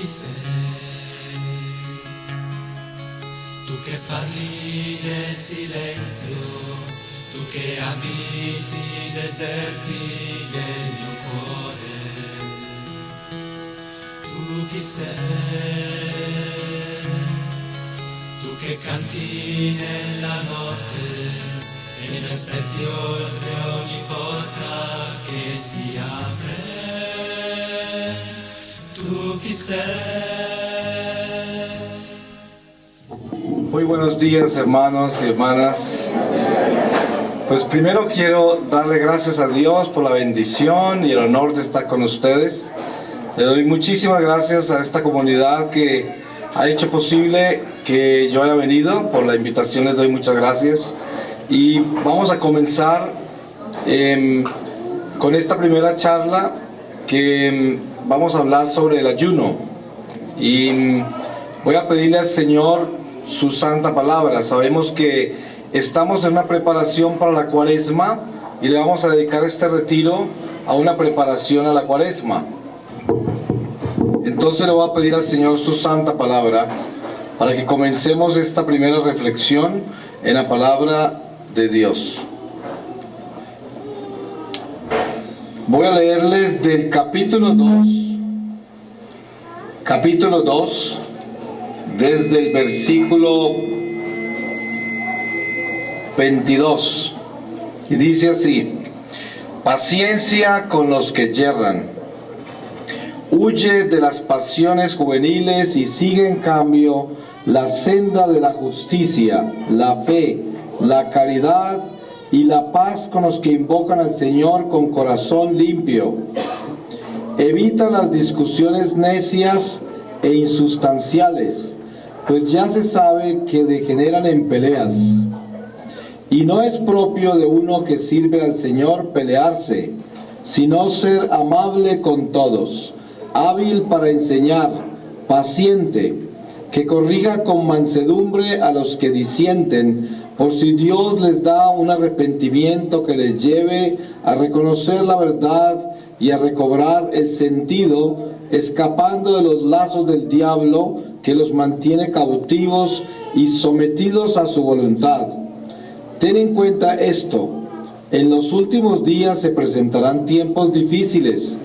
chi sei, tu che parli nel silenzio, tu che abiti i deserti del mio cuore, tu chi sei, tu che canti nella notte e mi aspetti oltre ogni porta che si apre, tu chi sei. Muy buenos días, hermanos y hermanas. Pues primero quiero darle gracias a Dios por la bendición y el honor de estar con ustedes. Le doy muchísimas gracias a esta comunidad que ha hecho posible que yo haya venido. Por la invitación les doy muchas gracias. Y vamos a comenzar con esta primera charla que vamos a hablar sobre el ayuno. Y voy a pedirle al Señor su santa palabra. Sabemos que estamos en una preparación para la cuaresma y le vamos a dedicar este retiro a una preparación a la cuaresma. Entonces le voy a pedir al Señor su santa palabra para que comencemos esta primera reflexión en la palabra de Dios. Voy a leerles del capítulo 2, desde el versículo 22, y dice así: paciencia con los que yerran, huye de las pasiones juveniles y sigue en cambio la senda de la justicia, la fe, la caridad y la paz con los que invocan al Señor con corazón limpio. Evita las discusiones necias e insustanciales, pues ya se sabe que degeneran en peleas. Y no es propio de uno que sirve al Señor pelearse, sino ser amable con todos, hábil para enseñar, paciente, que corrija con mansedumbre a los que disienten, por si Dios les da un arrepentimiento que les lleve a reconocer la verdad y a recobrar el sentido, escapando de los lazos del diablo que los mantiene cautivos y sometidos a su voluntad. Ten en cuenta esto: en los últimos días se presentarán tiempos difíciles,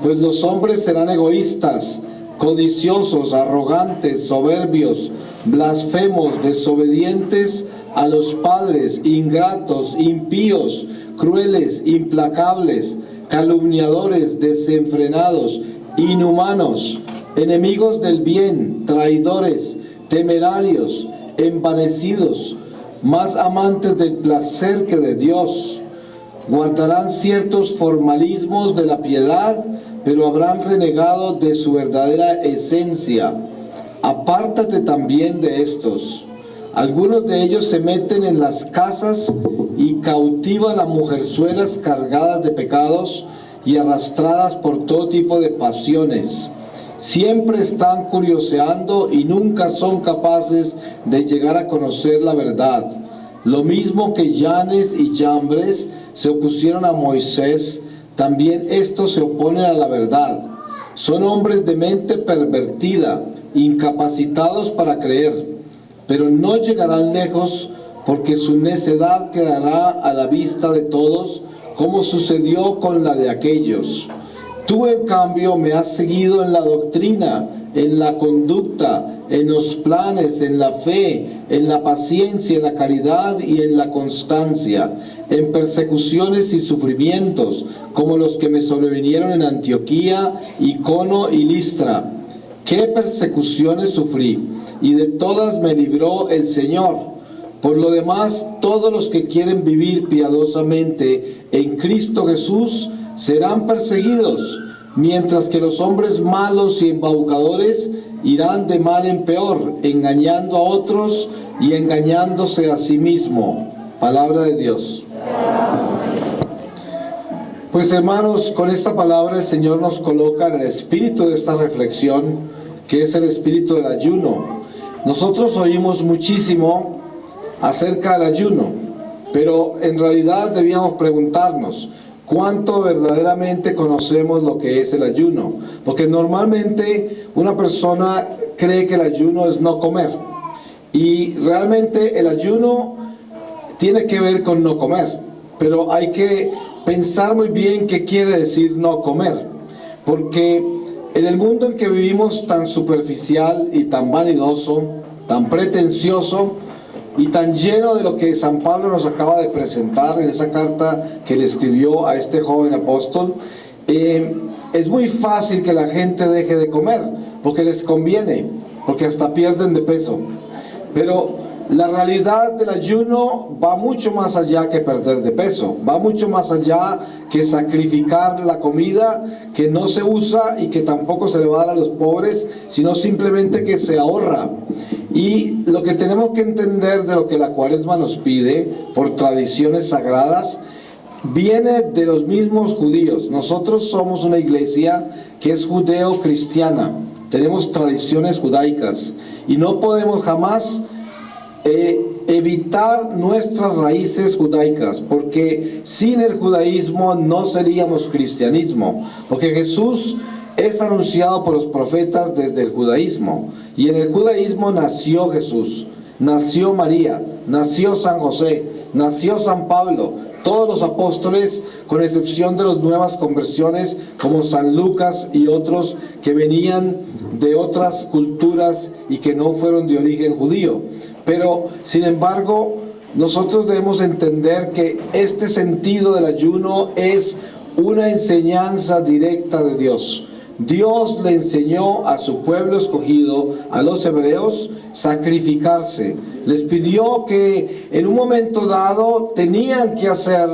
pues los hombres serán egoístas, codiciosos, arrogantes, soberbios, blasfemos, desobedientes a los padres, ingratos, impíos, crueles, implacables, calumniadores, desenfrenados, inhumanos, enemigos del bien, traidores, temerarios, envanecidos, más amantes del placer que de Dios. Guardarán ciertos formalismos de la piedad, pero habrán renegado de su verdadera esencia. Apártate también de estos. Algunos de ellos se meten en las casas y cautivan a mujerzuelas cargadas de pecados y arrastradas por todo tipo de pasiones. Siempre están curioseando y nunca son capaces de llegar a conocer la verdad. Lo mismo que Yanes y Yambres se opusieron a Moisés, también estos se oponen a la verdad. Son hombres de mente pervertida, incapacitados para creer, pero no llegarán lejos, porque su necedad quedará a la vista de todos, como sucedió con la de aquellos. Tú, en cambio, me has seguido en la doctrina, en la conducta, en los planes, en la fe, en la paciencia, en la caridad y en la constancia, en persecuciones y sufrimientos, como los que me sobrevinieron en Antioquía, Icono y Listra. ¿Qué persecuciones sufrí? Y de todas me libró el Señor. Por lo demás, todos los que quieren vivir piadosamente en Cristo Jesús serán perseguidos, mientras que los hombres malos y embaucadores irán de mal en peor, engañando a otros y engañándose a sí mismo. Palabra de Dios. Pues hermanos, con esta palabra el Señor nos coloca en el espíritu de esta reflexión, que es el espíritu del ayuno. Nosotros oímos muchísimo acerca del ayuno, pero en realidad debíamos preguntarnos: cuánto verdaderamente conocemos lo que es el ayuno. Porque normalmente una persona cree que el ayuno es no comer. Y realmente el ayuno tiene que ver con no comer. Pero hay que pensar muy bien qué quiere decir no comer. Porque en el mundo en que vivimos tan superficial y tan vanidoso, tan pretencioso y tan lleno de lo que San Pablo nos acaba de presentar en esa carta que le escribió a este joven apóstol, es muy fácil que la gente deje de comer porque les conviene, porque hasta pierden de peso. Pero la realidad del ayuno va mucho más allá que perder de peso, va mucho más allá que sacrificar la comida que no se usa y que tampoco se le va a dar a los pobres, sino simplemente que se ahorra. Y lo que tenemos que entender de lo que la Cuaresma nos pide por tradiciones sagradas viene de los mismos judíos. Nosotros somos una iglesia que es judeo-cristiana, tenemos tradiciones judaicas y no podemos jamás evitar nuestras raíces judaicas, porque sin el judaísmo no seríamos cristianismo, porque Jesús es anunciado por los profetas desde el judaísmo, y en el judaísmo nació Jesús, nació María, nació San José, nació San Pablo, todos los apóstoles, con excepción de las nuevas conversiones como San Lucas y otros que venían de otras culturas y que no fueron de origen judío. Pero, sin embargo, nosotros debemos entender que este sentido del ayuno es una enseñanza directa de Dios. Dios le enseñó a su pueblo escogido, a los hebreos, sacrificarse. Les pidió que en un momento dado tenían que hacer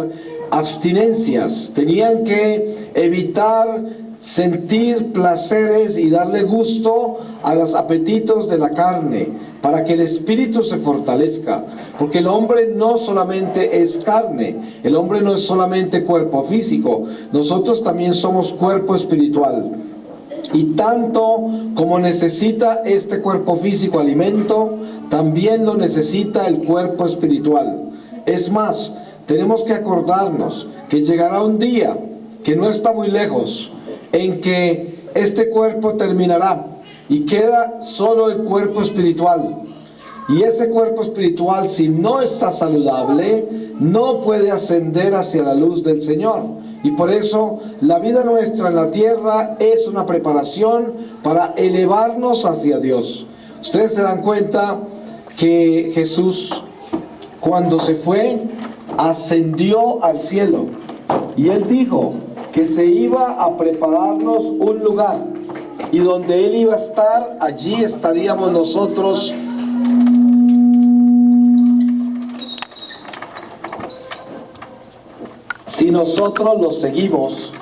abstinencias, tenían que evitar sentir placeres y darle gusto a los apetitos de la carne, para que el espíritu se fortalezca, porque el hombre no solamente es carne, el hombre no es solamente cuerpo físico, nosotros también somos cuerpo espiritual. Y tanto como necesita este cuerpo físico alimento, también lo necesita el cuerpo espiritual. Es más, tenemos que acordarnos que llegará un día, que no está muy lejos, en que este cuerpo terminará y queda solo el cuerpo espiritual. Y ese cuerpo espiritual, si no está saludable, no puede ascender hacia la luz del Señor. Y por eso la vida nuestra en la tierra es una preparación para elevarnos hacia Dios. Ustedes se dan cuenta que Jesús, cuando se fue, ascendió al cielo. Y Él dijo que se iba a prepararnos un lugar. Y donde Él iba a estar, allí estaríamos nosotros. Si nosotros lo seguimos,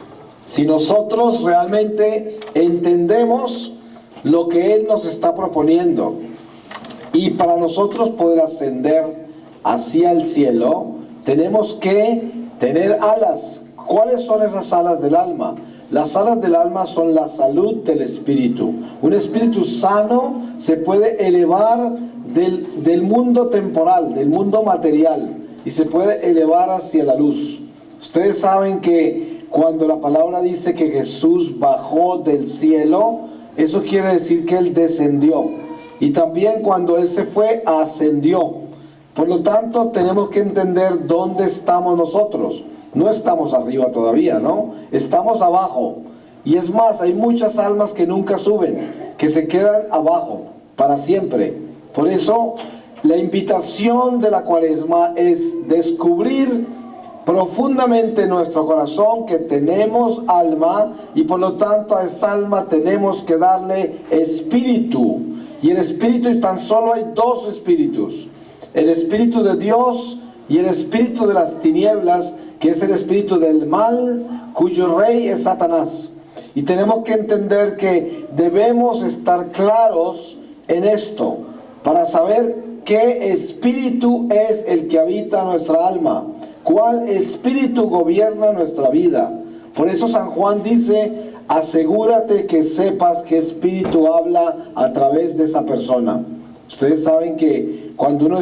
si nosotros realmente entendemos lo que Él nos está proponiendo, y para nosotros poder ascender hacia el cielo, tenemos que tener alas. ¿Cuáles son esas alas del alma? Las alas del alma son la salud del espíritu. Un espíritu sano se puede elevar del mundo temporal, del mundo material, y se puede elevar hacia la luz. Ustedes saben que cuando la palabra dice que Jesús bajó del cielo, eso quiere decir que Él descendió. Y también cuando Él se fue, ascendió. Por lo tanto, tenemos que entender dónde estamos nosotros. No estamos arriba todavía, ¿no? Estamos abajo. Y es más, hay muchas almas que nunca suben, que se quedan abajo para siempre. Por eso, la invitación de la Cuaresma es descubrir profundamente en nuestro corazón que tenemos alma, y por lo tanto a esa alma tenemos que darle espíritu. Y el espíritu, y tan solo hay dos espíritus: el espíritu de Dios y el espíritu de las tinieblas, que es el espíritu del mal, cuyo rey es Satanás. Y tenemos que entender que debemos estar claros en esto para saber qué espíritu es el que habita nuestra alma, cuál espíritu gobierna nuestra vida. Por eso San Juan dice: asegúrate que sepas qué espíritu habla a través de esa persona. Ustedes saben que cuando uno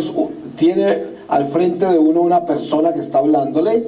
tiene al frente de uno una persona que está hablándole,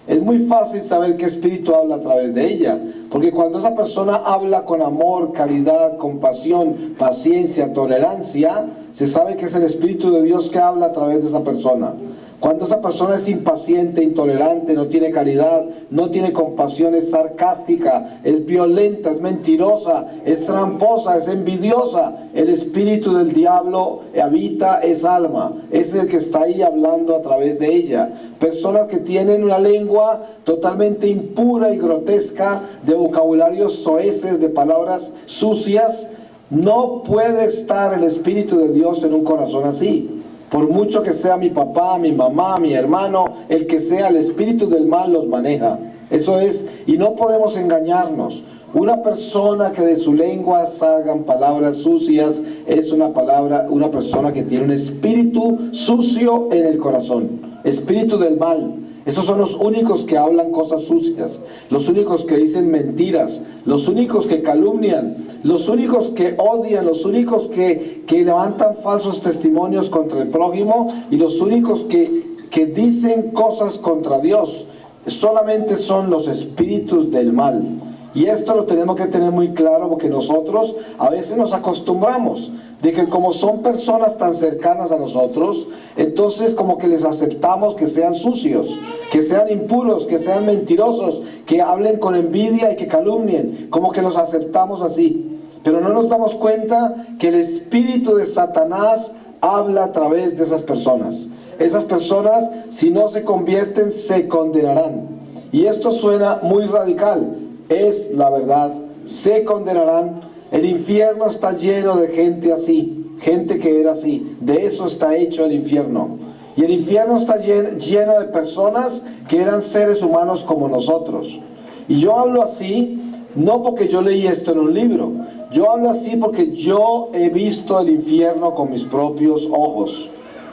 Es muy fácil saber qué espíritu habla a través de ella, porque cuando esa persona habla con amor, caridad, compasión, paciencia, tolerancia, se sabe que es el Espíritu de Dios que habla a través de esa persona. Cuando esa persona es impaciente, intolerante, no tiene caridad, no tiene compasión, es sarcástica, es violenta, es mentirosa, es tramposa, es envidiosa, el espíritu del diablo habita esa alma, es el que está ahí hablando a través de ella. Personas que tienen una lengua totalmente impura y grotesca, de vocabularios soeces, de palabras sucias, no puede estar el Espíritu de Dios en un corazón así. Por mucho que sea mi papá, mi mamá, mi hermano, el que sea, el espíritu del mal los maneja. Eso es, y no podemos engañarnos. Una persona que de su lengua salgan palabras sucias es una persona que tiene un espíritu sucio en el corazón, espíritu del mal. Esos son los únicos que hablan cosas sucias, los únicos que dicen mentiras, los únicos que calumnian, los únicos que odian, los únicos que levantan falsos testimonios contra el prójimo y los únicos que dicen cosas contra Dios. Solamente son los espíritus del mal. Y esto lo tenemos que tener muy claro, porque nosotros a veces nos acostumbramos de que como son personas tan cercanas a nosotros, entonces como que les aceptamos que sean sucios, que sean impuros, que sean mentirosos, que hablen con envidia y que calumnien, como que los aceptamos así. Pero no nos damos cuenta que el espíritu de Satanás habla a través de esas personas. Esas personas, si no se convierten, se condenarán. Y esto suena muy radical. Es la verdad, se condenarán. El infierno está lleno de gente así, gente que era así. De eso está hecho el infierno. Y el infierno está lleno de personas que eran seres humanos como nosotros. Y yo hablo así, no porque yo leí esto en un libro. Yo hablo así porque yo he visto el infierno con mis propios ojos.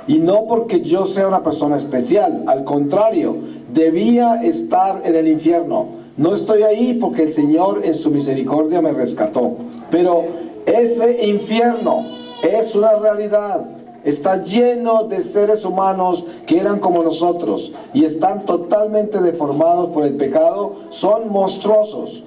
Y no porque yo sea una persona especial. Al contrario, debía estar en el infierno. No estoy ahí porque el Señor en su misericordia me rescató. Pero ese infierno es una realidad. Está lleno de seres humanos que eran como nosotros y están totalmente deformados por el pecado. Son monstruosos.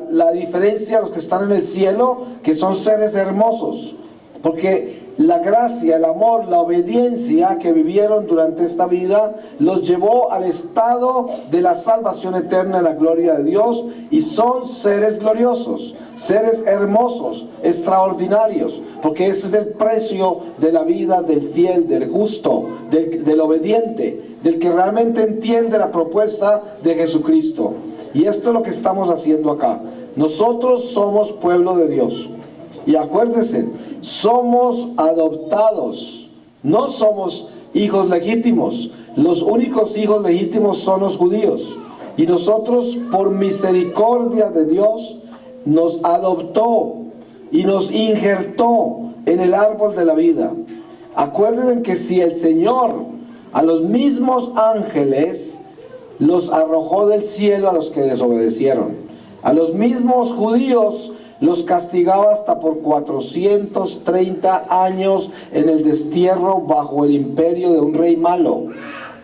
La diferencia de los que están en el cielo, que son seres hermosos. Porque la gracia, el amor, la obediencia que vivieron durante esta vida los llevó al estado de la salvación eterna en la gloria de Dios, y son seres gloriosos, seres hermosos, extraordinarios, porque ese es el precio de la vida del fiel, del justo, del obediente, del que realmente entiende la propuesta de Jesucristo. Y esto es lo que estamos haciendo acá. Nosotros somos pueblo de Dios. Y acuérdense, somos adoptados, no somos hijos legítimos. Los únicos hijos legítimos son los judíos. Y nosotros, por misericordia de Dios, nos adoptó y nos injertó en el árbol de la vida. Acuérdense que si el Señor a los mismos ángeles los arrojó del cielo a los que desobedecieron, a los mismos judíos los castigaba hasta por 430 años en el destierro bajo el imperio de un rey malo.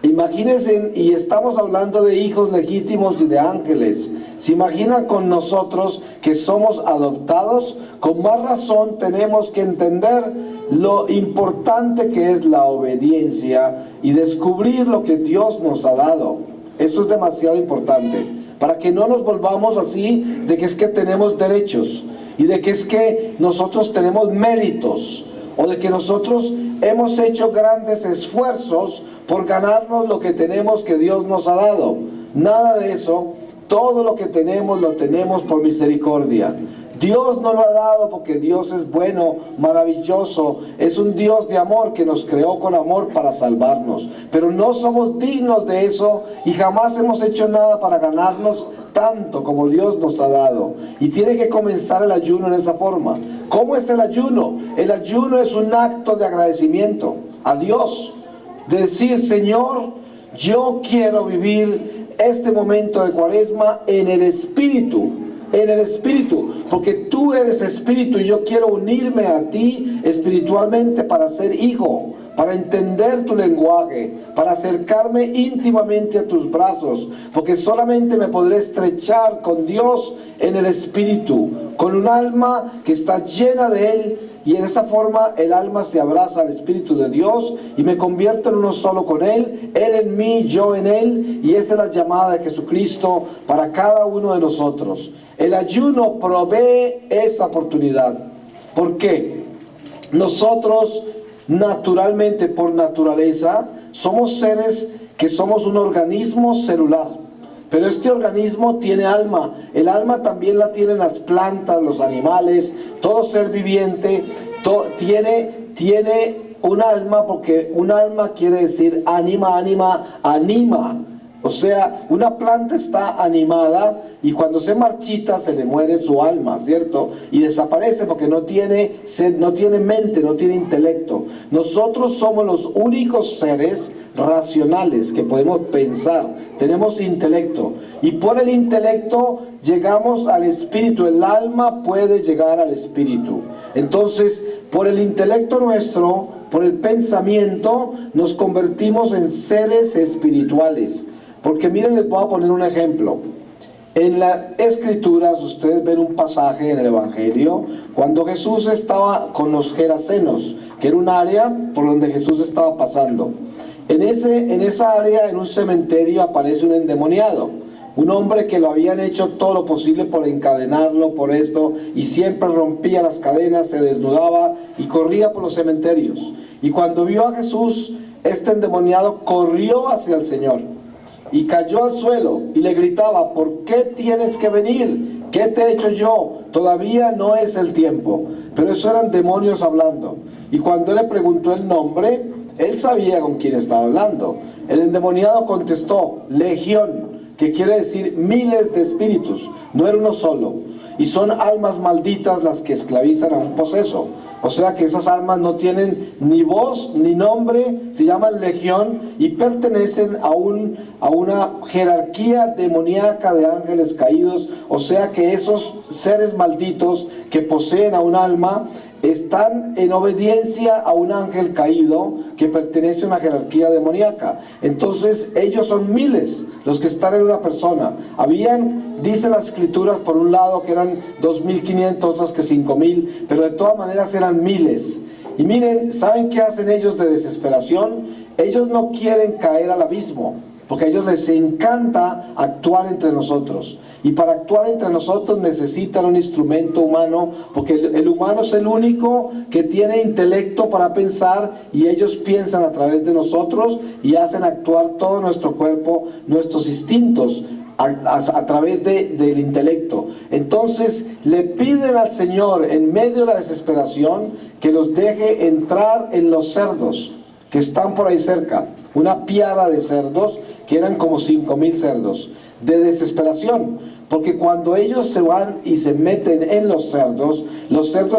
Imagínense, y estamos hablando de hijos legítimos y de ángeles. ¿Se imaginan con nosotros que somos adoptados? Con más razón tenemos que entender lo importante que es la obediencia y descubrir lo que Dios nos ha dado. Esto es demasiado importante, para que no nos volvamos así de que es que tenemos derechos y de que es que nosotros tenemos méritos, o de que nosotros hemos hecho grandes esfuerzos por ganarnos lo que tenemos que Dios nos ha dado. Nada de eso. Todo lo que tenemos lo tenemos por misericordia. Dios nos lo ha dado porque Dios es bueno, maravilloso, es un Dios de amor que nos creó con amor para salvarnos. Pero no somos dignos de eso y jamás hemos hecho nada para ganarnos tanto como Dios nos ha dado. Y tiene que comenzar el ayuno en esa forma. ¿Cómo es el ayuno? El ayuno es un acto de agradecimiento a Dios. De decir, Señor, yo quiero vivir este momento de Cuaresma en el Espíritu. En el Espíritu, porque tú eres Espíritu y yo quiero unirme a ti espiritualmente para ser hijo, para entender tu lenguaje, para acercarme íntimamente a tus brazos, porque solamente me podré estrechar con Dios en el Espíritu, con un alma que está llena de Él, y en esa forma el alma se abraza al Espíritu de Dios y me convierto en uno solo con Él en mí, yo en Él, y esa es la llamada de Jesucristo para cada uno de nosotros. El ayuno provee esa oportunidad. ¿Por qué? Nosotros naturalmente, por naturaleza, somos seres que somos un organismo celular. Pero este organismo tiene alma. El alma también la tienen las plantas, los animales, todo ser viviente tiene un alma, porque un alma quiere decir anima. O sea, una planta está animada y cuando se marchita se le muere su alma, ¿cierto? Y desaparece porque no tiene mente, no tiene intelecto. Nosotros somos los únicos seres racionales que podemos pensar, tenemos intelecto. Y por el intelecto llegamos al espíritu, el alma puede llegar al espíritu. Entonces, por el intelecto nuestro, por el pensamiento, nos convertimos en seres espirituales. Porque miren, les voy a poner un ejemplo. En las Escrituras, ustedes ven un pasaje en el Evangelio, cuando Jesús estaba con los Gerasenos, que era un área por donde Jesús estaba pasando. En esa área, en un cementerio, aparece un endemoniado. Un hombre que lo habían hecho todo lo posible por encadenarlo, por esto, y siempre rompía las cadenas, se desnudaba y corría por los cementerios. Y cuando vio a Jesús, este endemoniado corrió hacia el Señor y cayó al suelo y le gritaba: ¿por qué tienes que venir? ¿Qué te he hecho yo? Todavía no es el tiempo. Pero eso eran demonios hablando. Y cuando él le preguntó el nombre, él sabía con quién estaba hablando. El endemoniado contestó: Legión, que quiere decir miles de espíritus, no era uno solo. Y son almas malditas las que esclavizan a un poseso. O sea que esas almas no tienen ni voz ni nombre, se llaman legión y pertenecen a una jerarquía demoníaca de ángeles caídos. O sea que esos seres malditos que poseen a un alma están en obediencia a un ángel caído que pertenece a una jerarquía demoníaca. Entonces ellos son miles los que están en una persona. Dicen las Escrituras por un lado que eran 2.500, otros que 5.000, pero de todas maneras eran miles. Y miren, ¿saben qué hacen ellos de desesperación? Ellos no quieren caer al abismo, porque a ellos les encanta actuar entre nosotros. Y para actuar entre nosotros necesitan un instrumento humano, porque el humano es el único que tiene intelecto para pensar, y ellos piensan a través de nosotros y hacen actuar todo nuestro cuerpo, nuestros instintos, a través del intelecto. Entonces le piden al Señor, en medio de la desesperación, que los deje entrar en los cerdos que están por ahí cerca, una piara de cerdos, que eran como 5.000 cerdos, de desesperación, porque cuando ellos se van y se meten en los cerdos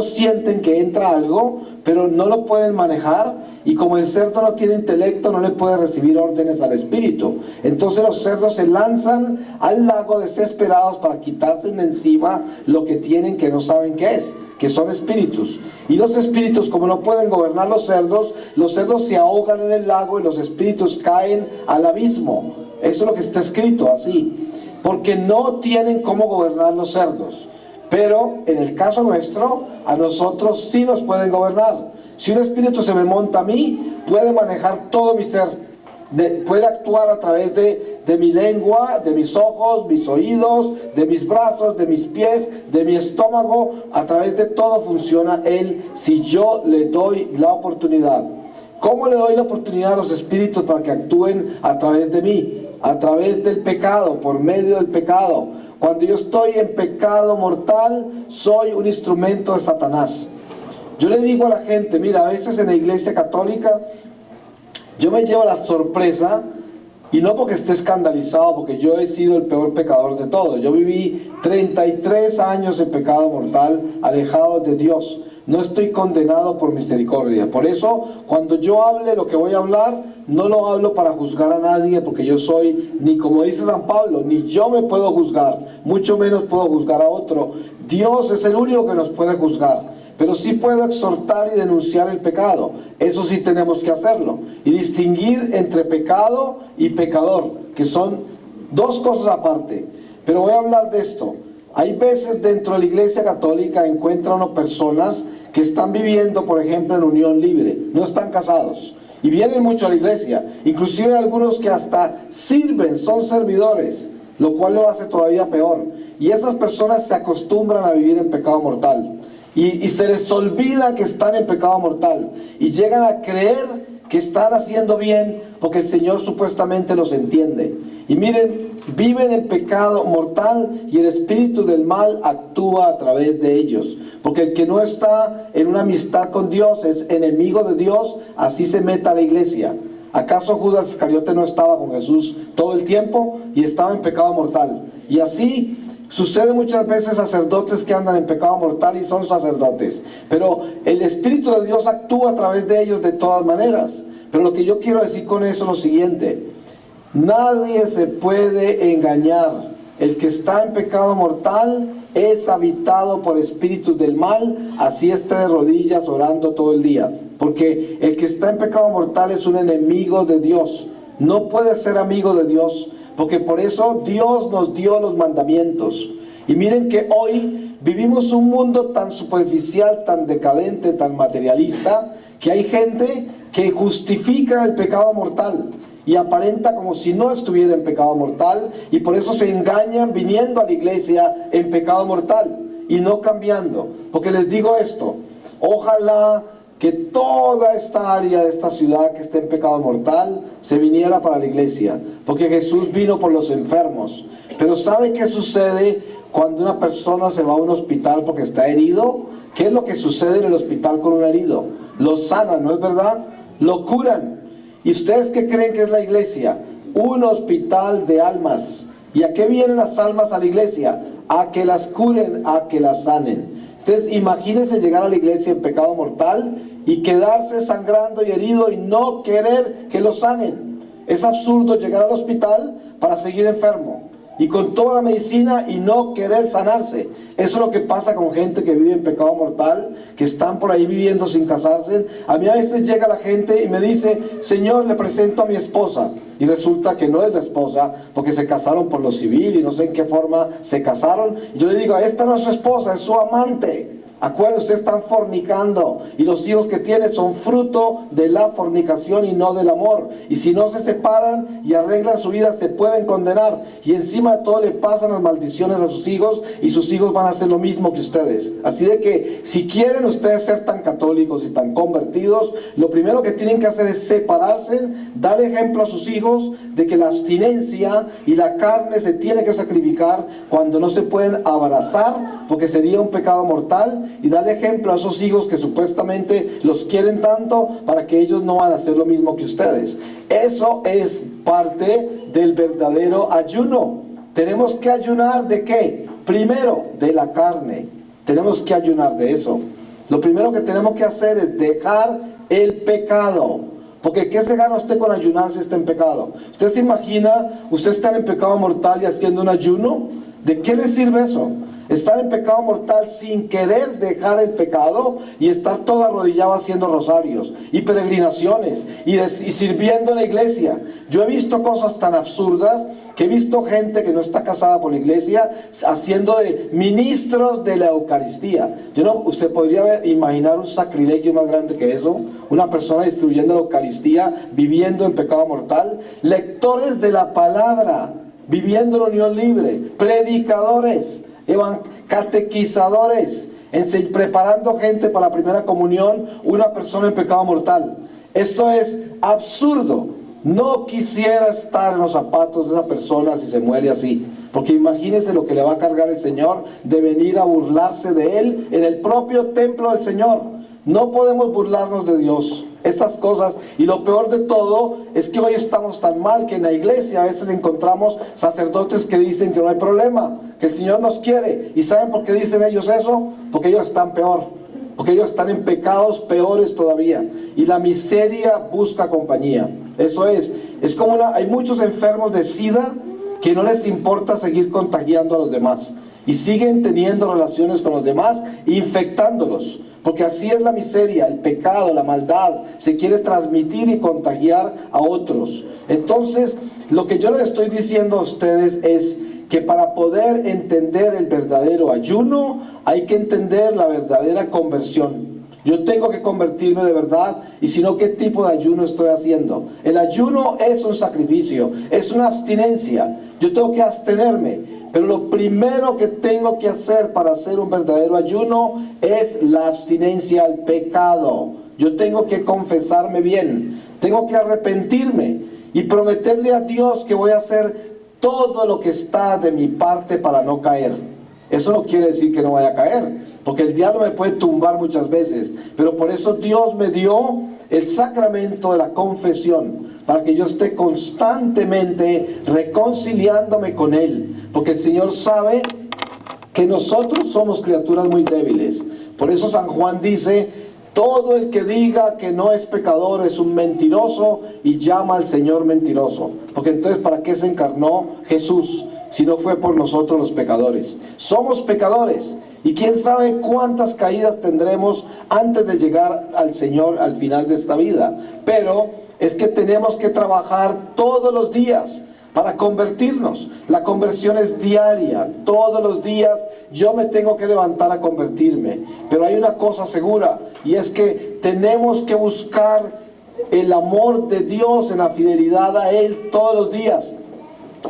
sienten que entra algo, pero no lo pueden manejar, y como el cerdo no tiene intelecto, no le puede recibir órdenes al espíritu. Entonces los cerdos se lanzan al lago desesperados para quitarse de encima lo que tienen, que no saben qué es, que son espíritus. Y los espíritus, como no pueden gobernar los cerdos se ahogan en el lago y los espíritus caen al abismo. Eso es lo que está escrito así, porque no tienen cómo gobernar los cerdos. Pero en el caso nuestro, a nosotros sí nos pueden gobernar. Si un espíritu se me monta a mí, puede manejar todo mi ser, puede actuar a través de mi lengua, de mis ojos, mis oídos, de mis brazos, de mis pies, de mi estómago. A través de todo funciona él, si yo le doy la oportunidad. ¿Cómo le doy la oportunidad a los espíritus para que actúen a través de mí? A través del pecado, por medio del pecado. Cuando yo estoy en pecado mortal, soy un instrumento de Satanás. Yo le digo a la gente, mira, a veces en la iglesia católica, yo me llevo la sorpresa, y no porque esté escandalizado, porque yo he sido el peor pecador de todos. Yo viví 33 años en pecado mortal, alejado de Dios. No estoy condenado por misericordia. Por eso, cuando yo hable lo que voy a hablar, no lo hablo para juzgar a nadie, porque yo soy, ni como dice San Pablo, ni yo me puedo juzgar, mucho menos puedo juzgar a otro. Dios es el único que nos puede juzgar. pero sí puedo exhortar y denunciar el pecado. Eso sí tenemos que hacerlo. Y distinguir entre pecado y pecador, que son dos cosas aparte. Pero voy a hablar de esto. Hay veces dentro de la Iglesia Católica encuentra uno personas que están viviendo, por ejemplo, en unión libre, no están casados, y vienen mucho a la iglesia, inclusive algunos que hasta sirven, son servidores, lo cual lo hace todavía peor. Y esas personas se acostumbran a vivir en pecado mortal, y se les olvida que están en pecado mortal, y llegan a creer que están haciendo bien porque el Señor supuestamente los entiende. Y miren, viven en pecado mortal y el espíritu del mal actúa a través de ellos. Porque el que no está en una amistad con Dios es enemigo de Dios, así se meta a la iglesia. ¿Acaso Judas Iscariote no estaba con Jesús todo el tiempo y estaba en pecado mortal? Y así sucede muchas veces sacerdotes que andan en pecado mortal y son sacerdotes, pero el Espíritu de Dios actúa a través de ellos de todas maneras. Pero lo que yo quiero decir con eso es lo siguiente: nadie se puede engañar. El que está en pecado mortal es habitado por espíritus del mal, así esté de rodillas orando todo el día, porque el que está en pecado mortal es un enemigo de Dios, no puede ser amigo de Dios, porque por eso Dios nos dio los mandamientos. Y miren que hoy vivimos un mundo tan superficial, tan decadente, tan materialista, que hay gente que justifica el pecado mortal y aparenta como si no estuviera en pecado mortal, y por eso se engañan viniendo a la iglesia en pecado mortal y no cambiando. Porque les digo esto: ojalá que toda esta área de esta ciudad que está en pecado mortal se viniera para la iglesia, porque Jesús vino por los enfermos. Pero ¿sabe qué sucede cuando una persona se va a un hospital porque está herido? ¿Qué es lo que sucede en el hospital con un herido? Lo sanan, ¿no es verdad? Lo curan. ¿Y ustedes qué creen que es la iglesia? Un hospital de almas. ¿Y a qué vienen las almas a la iglesia? A que las curen, a que las sanen. Entonces imagínense llegar a la iglesia en pecado mortal y quedarse sangrando y herido y no querer que lo sanen. Es absurdo llegar al hospital para seguir enfermo y con toda la medicina y no querer sanarse. Eso es lo que pasa con gente que vive en pecado mortal, que están por ahí viviendo sin casarse. A mí a veces llega la gente y me dice: Señor, le presento a mi esposa, y resulta que no es la esposa, porque se casaron por lo civil y no sé en qué forma se casaron. Y yo le digo: esta no es su esposa, es su amante. Acuérdense, ustedes están fornicando, y los hijos que tienen son fruto de la fornicación y no del amor. Y si no se separan y arreglan su vida, se pueden condenar, y encima de todo le pasan las maldiciones a sus hijos, y sus hijos van a hacer lo mismo que ustedes. Así de que si quieren ustedes ser tan católicos y tan convertidos, lo primero que tienen que hacer es separarse, dar ejemplo a sus hijos de que la abstinencia y la carne se tiene que sacrificar cuando no se pueden abrazar, porque sería un pecado mortal, y darle ejemplo a esos hijos que supuestamente los quieren tanto, para que ellos no van a hacer lo mismo que ustedes. Eso es parte del verdadero ayuno. Tenemos que ayunar ¿de qué? Primero, de la carne. Tenemos que ayunar de eso. Lo primero que tenemos que hacer es dejar el pecado. Porque ¿qué se gana usted con ayunar si está en pecado? ¿Usted se imagina usted estar en pecado mortal y haciendo un ayuno? ¿De qué le sirve eso? Estar en pecado mortal sin querer dejar el pecado y estar todo arrodillado haciendo rosarios y peregrinaciones y sirviendo en la iglesia. Yo he visto cosas tan absurdas que he visto gente que no está casada por la iglesia haciendo de ministros de la Eucaristía. Usted podría imaginar un sacrilegio más grande que eso. Una persona distribuyendo la Eucaristía viviendo en pecado mortal. Lectores de la palabra viviendo en unión libre. Predicadores, catequizadores, preparando gente para la primera comunión, una persona en pecado mortal. Esto es absurdo. No quisiera estar en los zapatos de esa persona si se muere así, porque imagínense lo que le va a cargar el Señor de venir a burlarse de él en el propio templo del Señor. No podemos burlarnos de Dios. Estas cosas, y lo peor de todo es que hoy estamos tan mal que en la iglesia a veces encontramos sacerdotes que dicen que no hay problema, que el Señor nos quiere. ¿Y saben por qué dicen ellos eso? Porque ellos están peor, porque ellos están en pecados peores todavía, y la miseria busca compañía. Eso es como hay muchos enfermos de SIDA que no les importa seguir contagiando a los demás y siguen teniendo relaciones con los demás, infectándolos. porque así es la miseria, el pecado, la maldad, se quiere transmitir y contagiar a otros. Entonces, lo que yo les estoy diciendo a ustedes es que para poder entender el verdadero ayuno, hay que entender la verdadera conversión. Yo tengo que convertirme de verdad, y si no, ¿qué tipo de ayuno estoy haciendo? El ayuno es un sacrificio, es una abstinencia. Yo tengo que abstenerme, pero lo primero que tengo que hacer para hacer un verdadero ayuno es la abstinencia al pecado. Yo tengo que confesarme bien, tengo que arrepentirme y prometerle a Dios que voy a hacer todo lo que está de mi parte para no caer. Eso no quiere decir que no vaya a caer, porque el diablo me puede tumbar muchas veces, pero por eso Dios me dio el sacramento de la confesión, para que yo esté constantemente reconciliándome con Él, porque el Señor sabe que nosotros somos criaturas muy débiles. Por eso San Juan dice: todo el que diga que no es pecador es un mentiroso, y llama al Señor mentiroso. Porque entonces, ¿para qué se encarnó Jesús si no fue por nosotros los pecadores? Somos pecadores, y quién sabe cuántas caídas tendremos antes de llegar al Señor al final de esta vida. Pero es que tenemos que trabajar todos los días para convertirnos. La conversión es diaria, todos los días yo me tengo que levantar a convertirme. Pero hay una cosa segura, y es que tenemos que buscar el amor de Dios en la fidelidad a Él todos los días.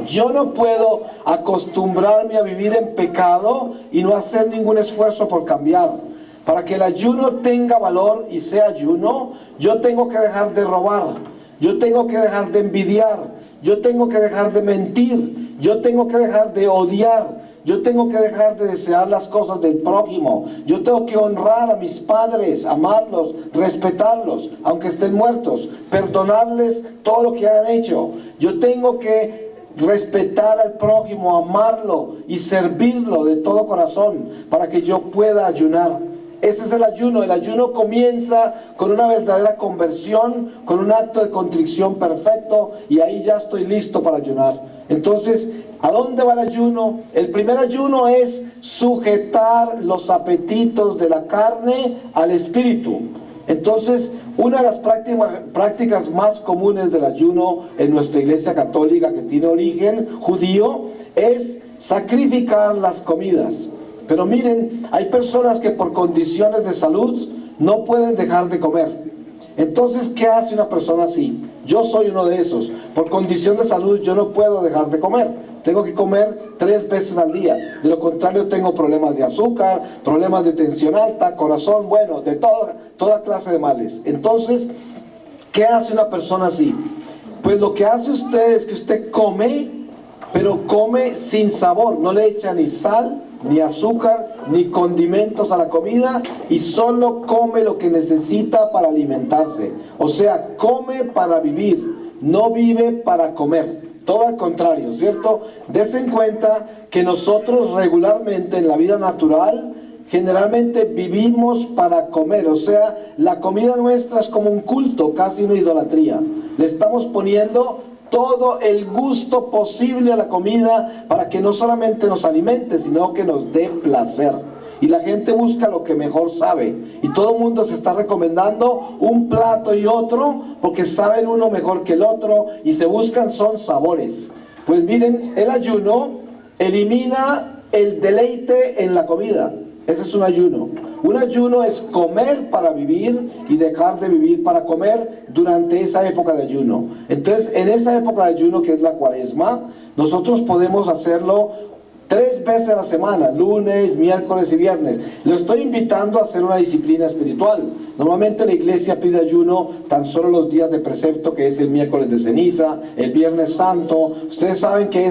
Yo no puedo acostumbrarme a vivir en pecado y no hacer ningún esfuerzo por cambiar. Para que el ayuno tenga valor y sea ayuno, yo tengo que dejar de robar, yo tengo que dejar de envidiar, yo tengo que dejar de mentir, yo tengo que dejar de odiar, yo tengo que dejar de desear las cosas del prójimo, yo tengo que honrar a mis padres, amarlos, respetarlos, aunque estén muertos, perdonarles todo lo que hayan hecho. Yo tengo que respetar al prójimo, amarlo y servirlo de todo corazón para que yo pueda ayunar. Ese es el ayuno. El ayuno comienza con una verdadera conversión, con un acto de contrición perfecto, y ahí ya estoy listo para ayunar. Entonces, ¿a dónde va el ayuno? El primer ayuno es sujetar los apetitos de la carne al espíritu. Entonces, una de las prácticas más comunes del ayuno en nuestra Iglesia Católica, que tiene origen judío, es sacrificar las comidas. Pero miren, hay personas que por condiciones de salud no pueden dejar de comer. Entonces, ¿qué hace una persona así? Yo soy uno de esos. Por condición de salud yo no puedo dejar de comer. Tengo que comer 3 veces al día. De lo contrario, tengo problemas de azúcar, problemas de tensión alta, corazón, bueno, de toda clase de males. Entonces, ¿qué hace una persona así? Pues lo que hace usted es que usted come, pero come sin sabor. No le echa ni sal, ni azúcar, ni condimentos a la comida, y solo come lo que necesita para alimentarse. O sea, come para vivir, no vive para comer. Todo al contrario, ¿cierto? Dese en cuenta que nosotros regularmente en la vida natural generalmente vivimos para comer. O sea, la comida nuestra es como un culto, casi una idolatría. Le estamos poniendo todo el gusto posible a la comida para que no solamente nos alimente, sino que nos dé placer. Y la gente busca lo que mejor sabe, y todo el mundo se está recomendando un plato y otro porque saben uno mejor que el otro, y se buscan son sabores. Pues miren, el ayuno elimina el deleite en la comida. Ese es un ayuno. Un ayuno es comer para vivir y dejar de vivir para comer durante esa época de ayuno. Entonces, en esa época de ayuno, que es la Cuaresma, nosotros podemos hacerlo 3 veces a la semana, lunes, miércoles y viernes. Lo estoy invitando a hacer una disciplina espiritual. Normalmente la iglesia pide ayuno tan solo los días de precepto, que es el miércoles de ceniza, el viernes santo. Ustedes saben que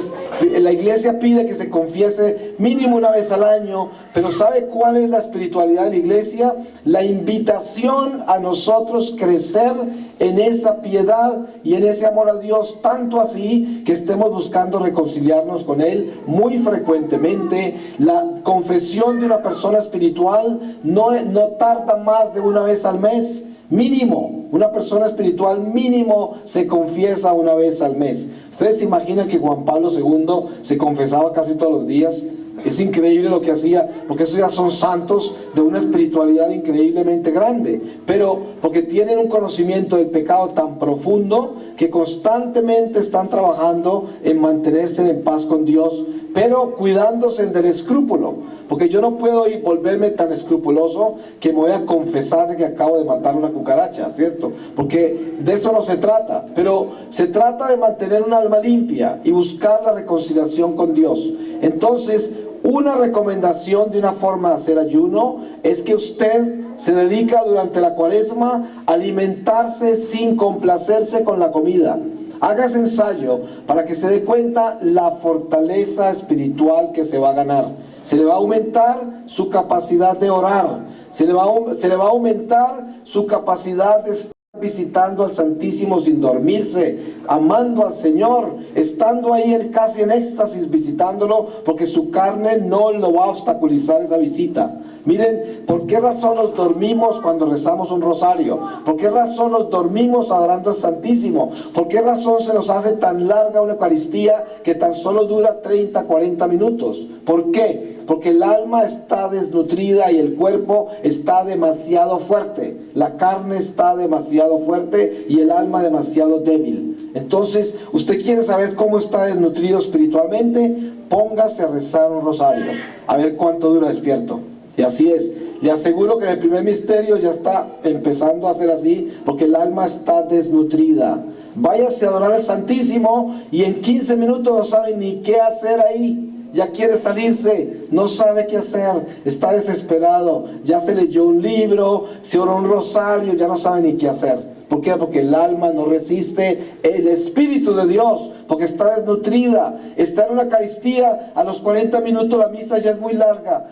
la iglesia pide que se confiese mínimo una vez al año. Pero ¿sabe cuál es la espiritualidad de la iglesia? La invitación a nosotros crecer en esa piedad y en ese amor a Dios, tanto así que estemos buscando reconciliarnos con Él muy frecuentemente. La confesión de una persona espiritual no tarda más de una vez al mes, mínimo. Una persona espiritual mínimo se confiesa una vez al mes. ¿Ustedes se imaginan que Juan Pablo II se confesaba casi todos los días? Es increíble lo que hacía, porque esos ya son santos de una espiritualidad increíblemente grande, pero porque tienen un conocimiento del pecado tan profundo que constantemente están trabajando en mantenerse en paz con Dios, pero cuidándose del escrúpulo, porque yo no puedo volverme tan escrupuloso que me voy a confesar que acabo de matar una cucaracha, ¿cierto? Porque de eso no se trata, pero se trata de mantener un alma limpia y buscar la reconciliación con Dios. Entonces, una recomendación de una forma de hacer ayuno es que usted se dedica durante la cuaresma a alimentarse sin complacerse con la comida. Haga ese ensayo para que se dé cuenta la fortaleza espiritual que se va a ganar. Se le va a aumentar su capacidad de orar, se le va a aumentar su capacidad de estar visitando al Santísimo sin dormirse, amando al Señor, estando ahí casi en éxtasis visitándolo, porque su carne no lo va a obstaculizar esa visita. Miren, ¿por qué razón nos dormimos cuando rezamos un rosario? ¿Por qué razón nos dormimos adorando al Santísimo? ¿Por qué razón se nos hace tan larga una Eucaristía que tan solo dura 30, 40 minutos? ¿Por qué? Porque el alma está desnutrida y el cuerpo está demasiado fuerte. La carne está demasiado fuerte y el alma demasiado débil. Entonces, ¿usted quiere saber cómo está desnutrido espiritualmente? Póngase a rezar un rosario, a ver cuánto dura despierto. Y así es. Le aseguro que en el primer misterio ya está empezando a ser así, porque el alma está desnutrida. Váyase a adorar al Santísimo y en 15 minutos no sabe ni qué hacer ahí. Ya quiere salirse, no sabe qué hacer, está desesperado. Ya se leyó un libro, se oró un rosario, ya no sabe ni qué hacer. ¿Por qué? Porque el alma no resiste el Espíritu de Dios, porque está desnutrida, está en una Eucaristía, a los 40 minutos la misa ya es muy larga,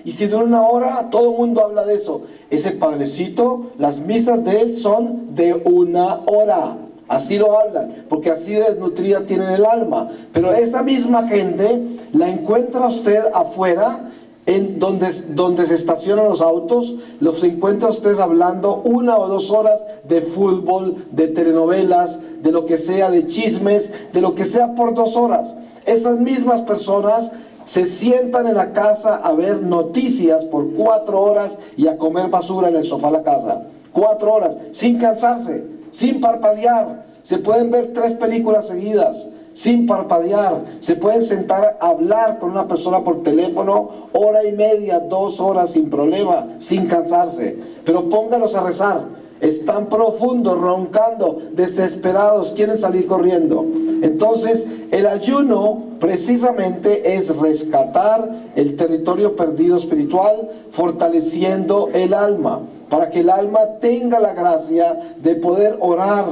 y si dura una hora, todo el mundo habla de eso. Ese padrecito, las misas de él son de una hora, así lo hablan, porque así de desnutrida tienen el alma. Pero esa misma gente la encuentra usted afuera, en donde se estacionan los autos, los encuentra ustedes hablando 1 o 2 horas de fútbol, de telenovelas, de lo que sea, de chismes, de lo que sea por 2 horas. Esas mismas personas se sientan en la casa a ver noticias por 4 horas y a comer basura en el sofá de la casa. 4 horas, sin cansarse, sin parpadear. Se pueden ver 3 películas seguidas, sin parpadear. Se pueden sentar a hablar con una persona por teléfono 1:30, 2 horas sin problema, sin cansarse. Pero póngalos a rezar. Están profundos, roncando, desesperados, quieren salir corriendo. Entonces, el ayuno precisamente es rescatar el territorio perdido espiritual, fortaleciendo el alma, para que el alma tenga la gracia de poder orar,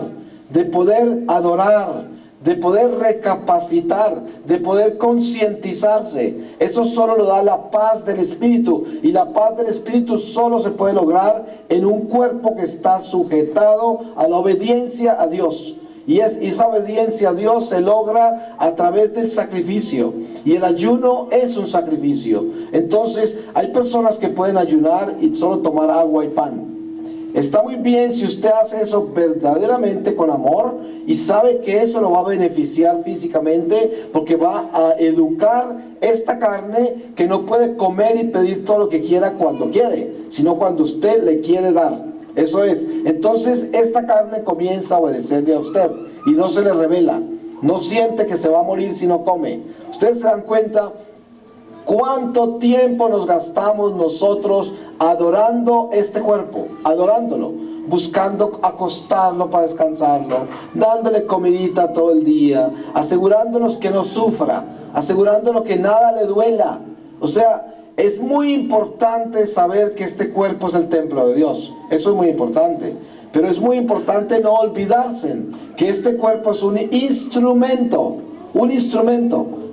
de poder adorar, de poder recapacitar, de poder concientizarse. Eso solo lo da la paz del Espíritu, y la paz del Espíritu solo se puede lograr en un cuerpo que está sujetado a la obediencia a Dios. Y esa obediencia a Dios se logra a través del sacrificio, y el ayuno es un sacrificio. Entonces hay personas que pueden ayunar y solo tomar agua y pan. Está muy bien si usted hace eso verdaderamente con amor y sabe que eso lo va a beneficiar físicamente, porque va a educar esta carne que no puede comer y pedir todo lo que quiera cuando quiere, sino cuando usted le quiere dar. Eso es. Entonces esta carne comienza a obedecerle a usted y no se le revela. No siente que se va a morir si no come. Ustedes se dan cuenta ¿cuánto tiempo nos gastamos nosotros adorando este cuerpo? Adorándolo, buscando acostarlo para descansarlo, dándole comidita todo el día, asegurándonos que no sufra, asegurándonos que nada le duela. O sea, es muy importante saber que este cuerpo es el templo de Dios. Eso es muy importante. Pero es muy importante no olvidarse que este cuerpo es un instrumento,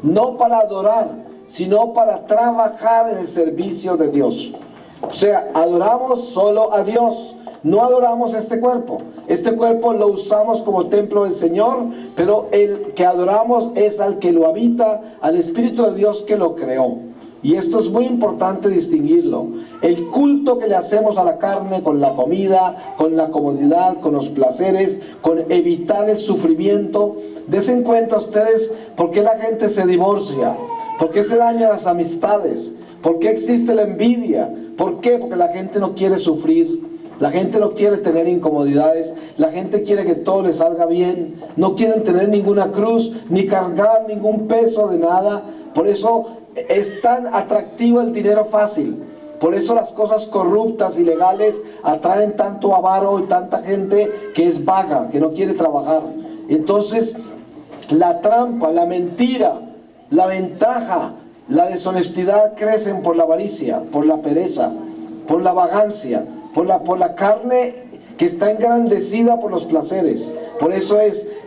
no para adorar, sino para trabajar en el servicio de Dios. O sea, adoramos solo a Dios, no adoramos este cuerpo. Este cuerpo lo usamos como templo del Señor, pero el que adoramos es al que lo habita, al Espíritu de Dios que lo creó. Y esto es muy importante distinguirlo. El culto que le hacemos a la carne con la comida, con la comodidad, con los placeres, con evitar el sufrimiento. Desen cuenta ustedes por qué la gente se divorcia. ¿Por qué se dañan las amistades? ¿Por qué existe la envidia? ¿Por qué? Porque la gente no quiere sufrir. La gente no quiere tener incomodidades, la gente quiere que todo le salga bien, no quieren tener ninguna cruz, ni cargar ningún peso de nada. Por eso es tan atractivo el dinero fácil, por eso las cosas corruptas, ilegales, atraen tanto avaro y tanta gente que es vaga, que no quiere trabajar. Entonces, la trampa, la mentira, la ventaja, la deshonestidad crecen por la avaricia, por la pereza, por la vagancia, por la carne que está engrandecida por los placeres. Por eso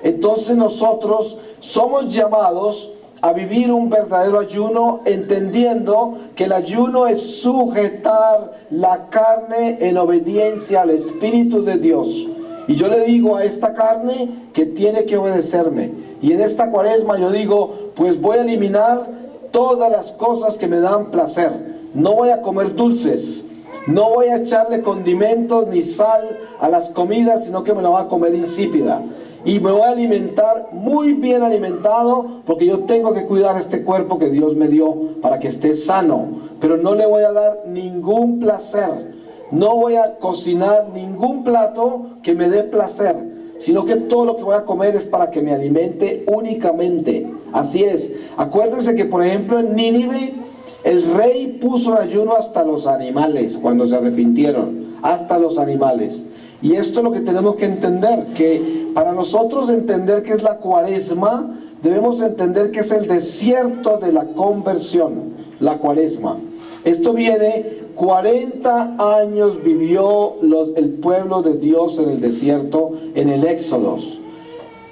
entonces nosotros somos llamados a vivir un verdadero ayuno, entendiendo que el ayuno es sujetar la carne en obediencia al Espíritu de Dios. Y yo le digo a esta carne que tiene que obedecerme. Y en esta cuaresma yo digo, pues voy a eliminar todas las cosas que me dan placer. No voy a comer dulces. No voy a echarle condimentos ni sal a las comidas, sino que me la voy a comer insípida. Y me voy a alimentar muy bien alimentado, porque yo tengo que cuidar este cuerpo que Dios me dio para que esté sano. Pero no le voy a dar ningún placer. No voy a cocinar ningún plato que me dé placer, sino que todo lo que voy a comer es para que me alimente únicamente. Así es. Acuérdense que, por ejemplo, en Nínive, el rey puso en ayuno hasta los animales cuando se arrepintieron, hasta los animales. Y esto es lo que tenemos que entender, que para nosotros entender qué es la cuaresma, debemos entender que es el desierto de la conversión, la cuaresma. Esto viene, 40 años vivió el pueblo de Dios en el desierto, en el Éxodo.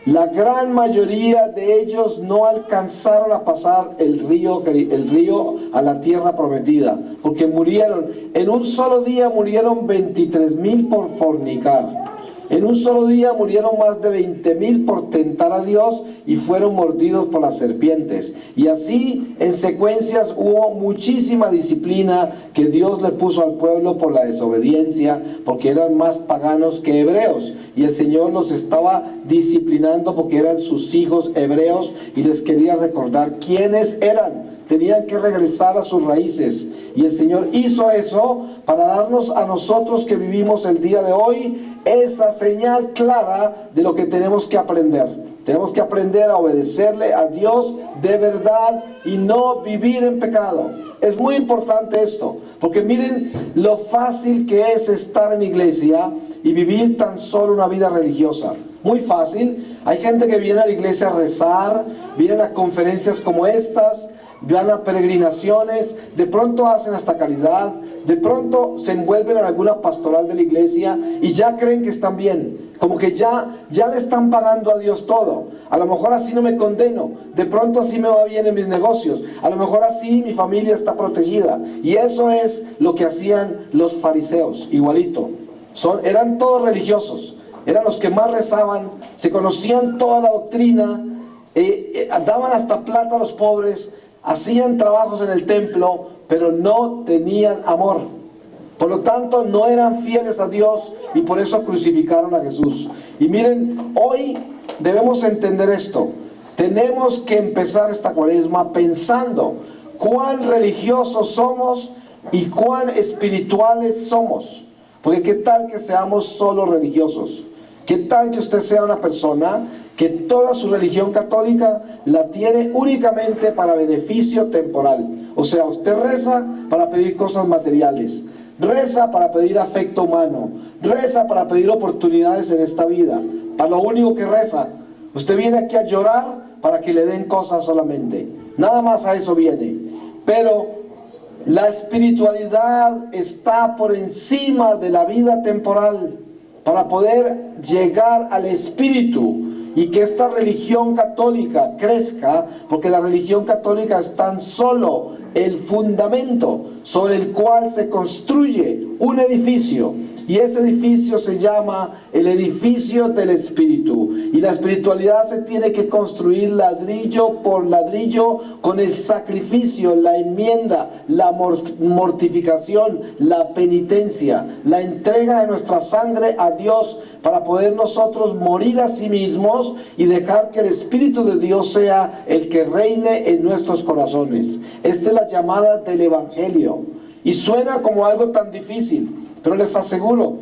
La gran mayoría de ellos no alcanzaron a pasar el río a la tierra prometida, porque murieron. En un solo día murieron 23,000 por fornicar. En un solo día murieron más de 20,000 por tentar a Dios y fueron mordidos por las serpientes. Y así en secuencias hubo muchísima disciplina que Dios le puso al pueblo por la desobediencia, porque eran más paganos que hebreos. Y el Señor los estaba disciplinando porque eran sus hijos hebreos y les quería recordar quiénes eran. Tenían que regresar a sus raíces. Y el Señor hizo eso para darnos a nosotros que vivimos el día de hoy esa señal clara de lo que tenemos que aprender. Tenemos que aprender a obedecerle a Dios de verdad y no vivir en pecado. Es muy importante esto, porque miren lo fácil que es estar en iglesia y vivir tan solo una vida religiosa. Muy fácil. Hay gente que viene a la iglesia a rezar, vienen a conferencias como estas, van a peregrinaciones, de pronto hacen hasta caridad, de pronto se envuelven en alguna pastoral de la iglesia y ya creen que están bien, como que ya le están pagando a Dios todo. A lo mejor así no me condeno, de pronto así me va bien en mis negocios, a lo mejor así mi familia está protegida. Y eso es lo que hacían los fariseos, igualito. Eran todos religiosos, eran los que más rezaban, se conocían toda la doctrina, daban hasta plata a los pobres, hacían trabajos en el templo, pero no tenían amor. Por lo tanto, no eran fieles a Dios y por eso crucificaron a Jesús. Y miren, hoy debemos entender esto. Tenemos que empezar esta cuaresma pensando cuán religiosos somos y cuán espirituales somos. Porque qué tal que seamos solo religiosos. ¿Qué tal que usted sea una persona que toda su religión católica la tiene únicamente para beneficio temporal? O sea, usted reza para pedir cosas materiales, reza para pedir afecto humano, reza para pedir oportunidades en esta vida. Para lo único que reza. Usted viene aquí a llorar para que le den cosas solamente. Nada más a eso viene. Pero la espiritualidad está por encima de la vida temporal para poder llegar al espíritu y que esta religión católica crezca, porque la religión católica es tan solo el fundamento sobre el cual se construye un edificio. y ese edificio se llama el edificio del Espíritu. Y la espiritualidad se tiene que construir ladrillo por ladrillo con el sacrificio, la enmienda, la mortificación, la penitencia, la entrega de nuestra sangre a Dios para poder nosotros morir a sí mismos y dejar que el Espíritu de Dios sea el que reine en nuestros corazones. Esta es la llamada del Evangelio. Y suena como algo tan difícil, pero les aseguro,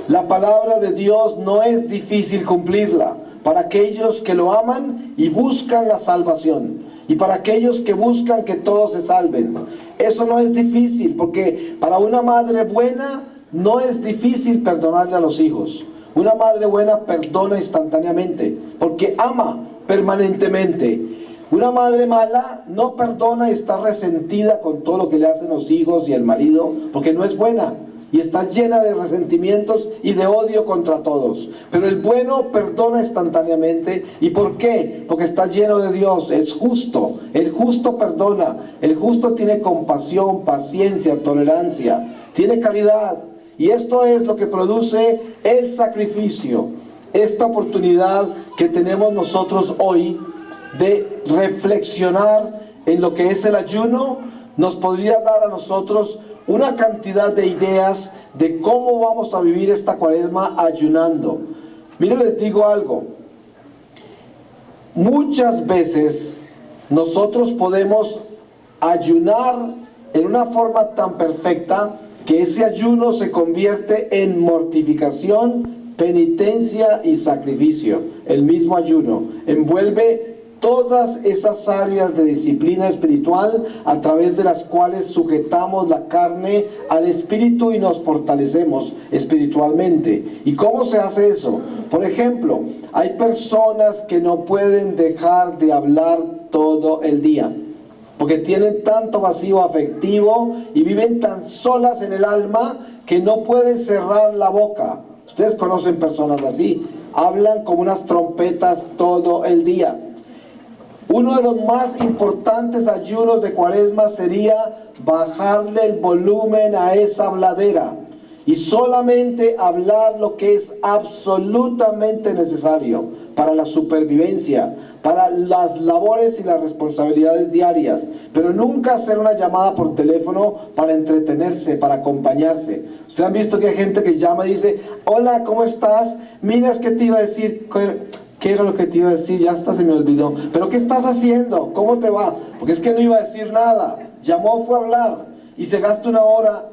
la palabra de Dios no es difícil cumplirla para aquellos que lo aman y buscan la salvación, y para aquellos que buscan que todos se salven. Eso no es difícil, porque para una madre buena no es difícil perdonarle a los hijos. Una madre buena perdona instantáneamente, porque ama permanentemente. Una madre mala no perdona y está resentida con todo lo que le hacen los hijos y el marido, porque no es buena y está llena de resentimientos y de odio contra todos. Pero el bueno perdona instantáneamente. ¿Y por qué? Porque está lleno de Dios, es justo. El justo perdona, el justo tiene compasión, paciencia, tolerancia, tiene caridad. Y esto es lo que produce el sacrificio. Esta oportunidad que tenemos nosotros hoy de reflexionar en lo que es el ayuno, nos podría dar a nosotros una cantidad de ideas de cómo vamos a vivir esta cuaresma ayunando. Miren, les digo algo. Muchas veces nosotros podemos ayunar en una forma tan perfecta que ese ayuno se convierte en mortificación, penitencia y sacrificio. El mismo ayuno envuelve todas esas áreas de disciplina espiritual a través de las cuales sujetamos la carne al espíritu y nos fortalecemos espiritualmente. ¿Y cómo se hace eso? Por ejemplo, hay personas que no pueden dejar de hablar todo el día, porque tienen tanto vacío afectivo y viven tan solas en el alma que no pueden cerrar la boca. Ustedes conocen personas así, hablan como unas trompetas todo el día. Uno de los más importantes ayunos de cuaresma sería bajarle el volumen a esa habladera y solamente hablar lo que es absolutamente necesario para la supervivencia, para las labores y las responsabilidades diarias, pero nunca hacer una llamada por teléfono para entretenerse, para acompañarse. Ustedes han visto que hay gente que llama y dice: hola, ¿cómo estás? Mira, es que te iba a decir... ¿Qué era lo que te iba a decir? Ya hasta se me olvidó. ¿Pero qué estás haciendo? ¿Cómo te va? Porque es que no iba a decir nada. Llamó, fue a hablar. Y se gasta una hora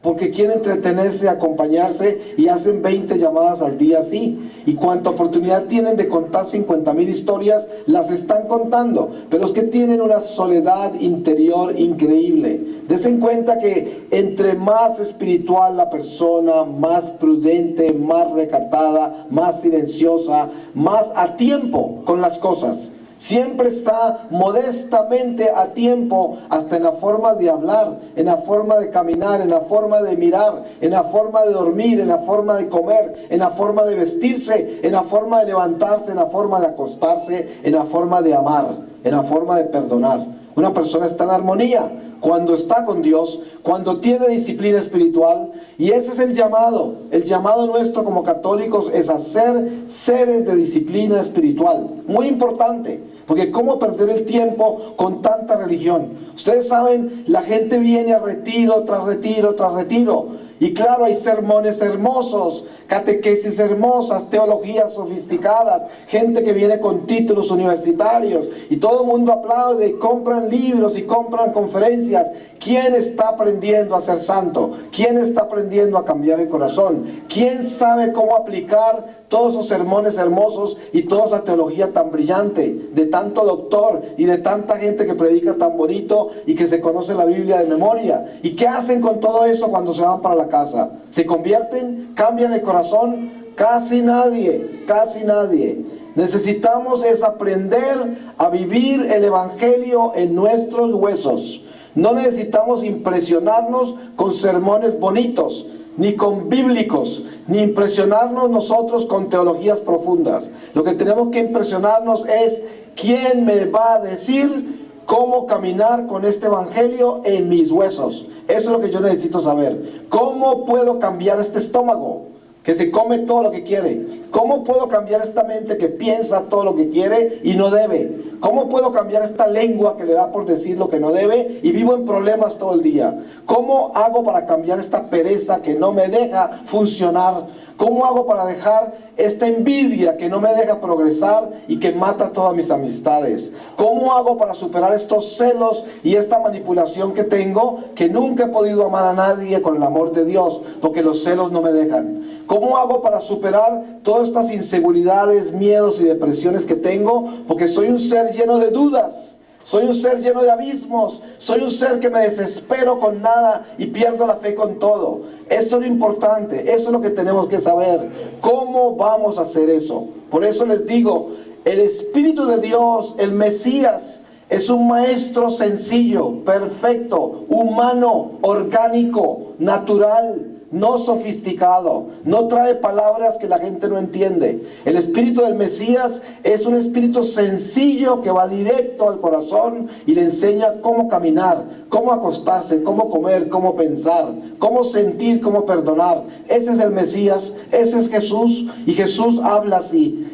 porque quiere entretenerse, acompañarse, y hacen 20 llamadas al día así. Y cuanta oportunidad tienen de contar 50,000 historias, las están contando. Pero es que tienen una soledad interior increíble. Dense en cuenta que entre más espiritual la persona, más prudente, más recatada, más silenciosa, más a tiempo con las cosas. Siempre está modestamente a tiempo, hasta en la forma de hablar, en la forma de caminar, en la forma de mirar, en la forma de dormir, en la forma de comer, en la forma de vestirse, en la forma de levantarse, en la forma de acostarse, en la forma de amar, en la forma de perdonar. Una persona está en armonía cuando está con Dios, cuando tiene disciplina espiritual, y ese es el llamado. El llamado nuestro como católicos es a ser seres de disciplina espiritual. Muy importante, porque ¿cómo perder el tiempo con tanta religión? Ustedes saben, la gente viene a retiro tras retiro tras retiro. Y claro, hay sermones hermosos, catequesis hermosas, teologías sofisticadas, gente que viene con títulos universitarios, y todo el mundo aplaude y compran libros y compran conferencias. ¿Quién está aprendiendo a ser santo? ¿Quién está aprendiendo a cambiar el corazón? ¿Quién sabe cómo aplicar todos esos sermones hermosos y toda esa teología tan brillante de tanto doctor y de tanta gente que predica tan bonito y que se conoce la Biblia de memoria? ¿Y qué hacen con todo eso cuando se van para la casa? ¿Se convierten? ¿Cambian el corazón? Casi nadie, casi nadie. Necesitamos es aprender a vivir el Evangelio en nuestros huesos. No necesitamos impresionarnos con sermones bonitos, ni con bíblicos, ni impresionarnos nosotros con teologías profundas. Lo que tenemos que impresionarnos es: ¿quién me va a decir cómo caminar con este evangelio en mis huesos. Eso es lo que yo necesito saber. ¿Cómo puedo cambiar este estómago que se come todo lo que quiere? ¿Cómo puedo cambiar esta mente que piensa todo lo que quiere y no debe? ¿Cómo puedo cambiar esta lengua que le da por decir lo que no debe y vivo en problemas todo el día? ¿Cómo hago para cambiar esta pereza que no me deja funcionar? ¿Cómo hago para dejar esta envidia que no me deja progresar y que mata todas mis amistades? ¿Cómo hago para superar estos celos y esta manipulación que tengo, que nunca he podido amar a nadie con el amor de Dios, porque los celos no me dejan? ¿Cómo hago para superar todas estas inseguridades, miedos y depresiones que tengo? Porque soy un ser lleno de dudas. Soy un ser lleno de abismos. Soy un ser que me desespero con nada y pierdo la fe con todo. Esto es lo importante. Eso es lo que tenemos que saber. ¿Cómo vamos a hacer eso? Por eso les digo, el Espíritu de Dios, el Mesías, es un maestro sencillo, perfecto, humano, orgánico, natural, no sofisticado, no trae palabras que la gente no entiende. El espíritu del Mesías es un espíritu sencillo que va directo al corazón y le enseña cómo caminar, cómo acostarse, cómo comer, cómo pensar, cómo sentir, cómo perdonar. Ese es el Mesías, ese es Jesús, y Jesús habla así.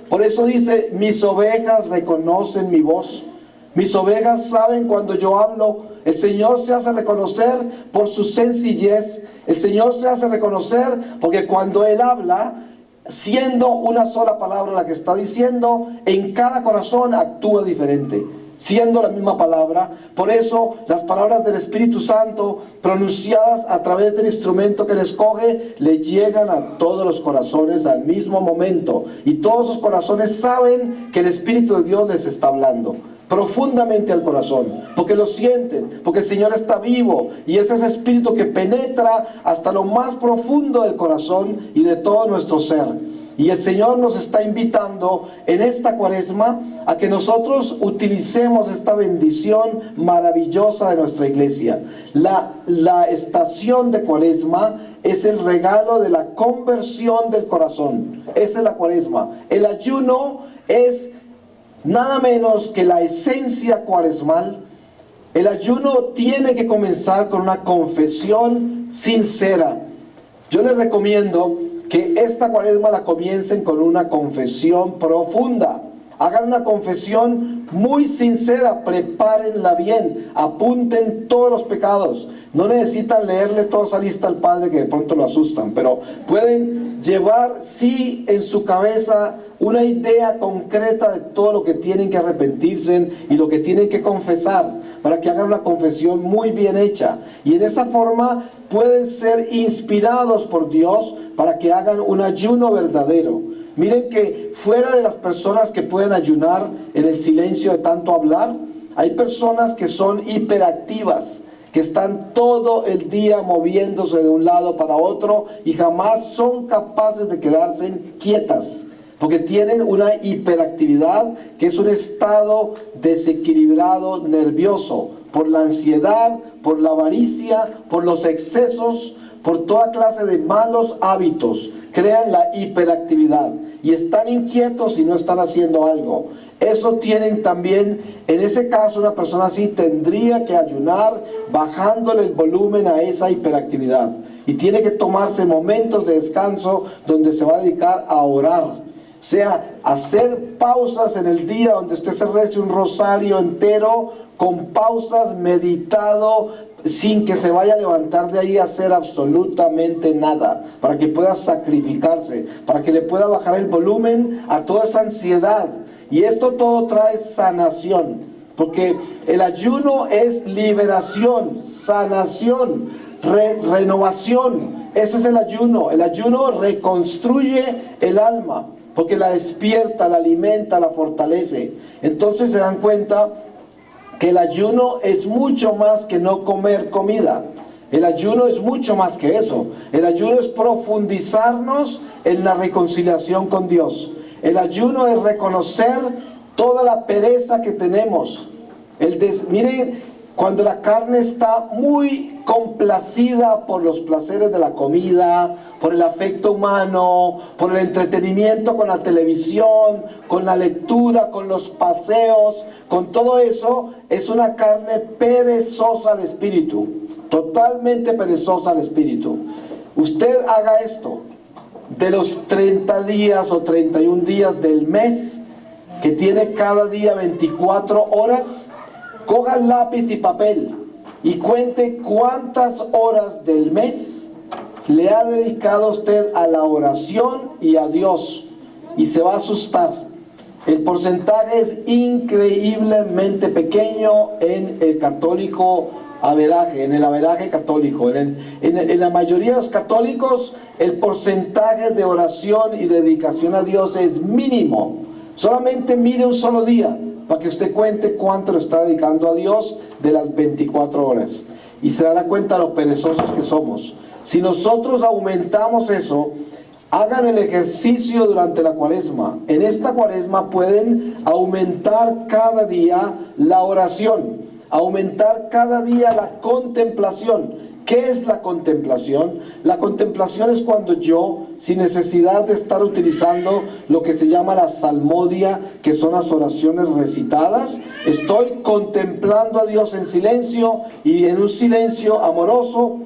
Por eso dice, mis ovejas reconocen mi voz. Mis ovejas saben cuando yo hablo. El Señor se hace reconocer por su sencillez. El Señor se hace reconocer porque cuando Él habla, siendo una sola palabra la que está diciendo, en cada corazón actúa diferente, siendo la misma palabra. Por eso las palabras del Espíritu Santo, pronunciadas a través del instrumento que Él escoge, le llegan a todos los corazones al mismo momento. Y todos los corazones saben que el Espíritu de Dios les está hablando profundamente al corazón, porque lo sienten, porque el Señor está vivo, y es ese espíritu que penetra hasta lo más profundo del corazón y de todo nuestro ser. Y el Señor nos está invitando en esta Cuaresma a que nosotros utilicemos esta bendición maravillosa de nuestra iglesia. La estación de Cuaresma es el regalo de la conversión del corazón. Esa es la Cuaresma. El ayuno es nada menos que la esencia cuaresmal. El ayuno tiene que comenzar con una confesión sincera. Yo les recomiendo que esta Cuaresma la comiencen con una confesión profunda. Hagan una confesión muy sincera, prepárenla bien, apunten todos los pecados. No necesitan leerle toda esa lista al Padre que de pronto lo asustan, pero pueden llevar, sí, en su cabeza una idea concreta de todo lo que tienen que arrepentirse y lo que tienen que confesar, para que hagan una confesión muy bien hecha. Y en esa forma pueden ser inspirados por Dios para que hagan un ayuno verdadero. Miren que fuera de las personas que pueden ayunar en el silencio de tanto hablar, hay personas que son hiperactivas, que están todo el día moviéndose de un lado para otro y jamás son capaces de quedarse quietas, porque tienen una hiperactividad que es un estado desequilibrado nervioso por la ansiedad, por la avaricia, por los excesos, por toda clase de malos hábitos. Crean la hiperactividad y están inquietos y no están haciendo algo. Eso tienen también, en ese caso una persona así tendría que ayunar bajándole el volumen a esa hiperactividad. Y tiene que tomarse momentos de descanso donde se va a dedicar a orar. O sea, hacer pausas en el día donde usted se rece un rosario entero, con pausas, meditado, sin que se vaya a levantar de ahí a hacer absolutamente nada, para que pueda sacrificarse, para que le pueda bajar el volumen a toda esa ansiedad. Y esto todo trae sanación, porque el ayuno es liberación, sanación, renovación. Ese es el ayuno. El ayuno reconstruye el alma, porque la despierta, la alimenta, la fortalece. Entonces se dan cuenta que el ayuno es mucho más que no comer comida. El ayuno es mucho más que eso. El ayuno es profundizarnos en la reconciliación con Dios. El ayuno es reconocer toda la pereza que tenemos. Miren, cuando la carne está muy complacida por los placeres de la comida, por el afecto humano, por el entretenimiento con la televisión, con la lectura, con los paseos, con todo eso, es una carne perezosa al espíritu, totalmente perezosa al espíritu. Usted haga esto, de los 30 días o 31 días del mes, que tiene cada día 24 horas, coja lápiz y papel y cuente cuántas horas del mes le ha dedicado usted a la oración y a Dios, y se va a asustar. El porcentaje es increíblemente pequeño en el católico averaje, en el averaje católico. En la mayoría de los católicos el porcentaje de oración y dedicación a Dios es mínimo. Solamente mire un solo día para que usted cuente cuánto le está dedicando a Dios de las 24 horas. Y se dará cuenta lo perezosos que somos. Si nosotros aumentamos eso, hagan el ejercicio durante la cuaresma. En esta cuaresma pueden aumentar cada día la oración, aumentar cada día la contemplación. ¿Qué es la contemplación? La contemplación es cuando yo, sin necesidad de estar utilizando lo que se llama la salmodia, que son las oraciones recitadas, estoy contemplando a Dios en silencio, y en un silencio amoroso,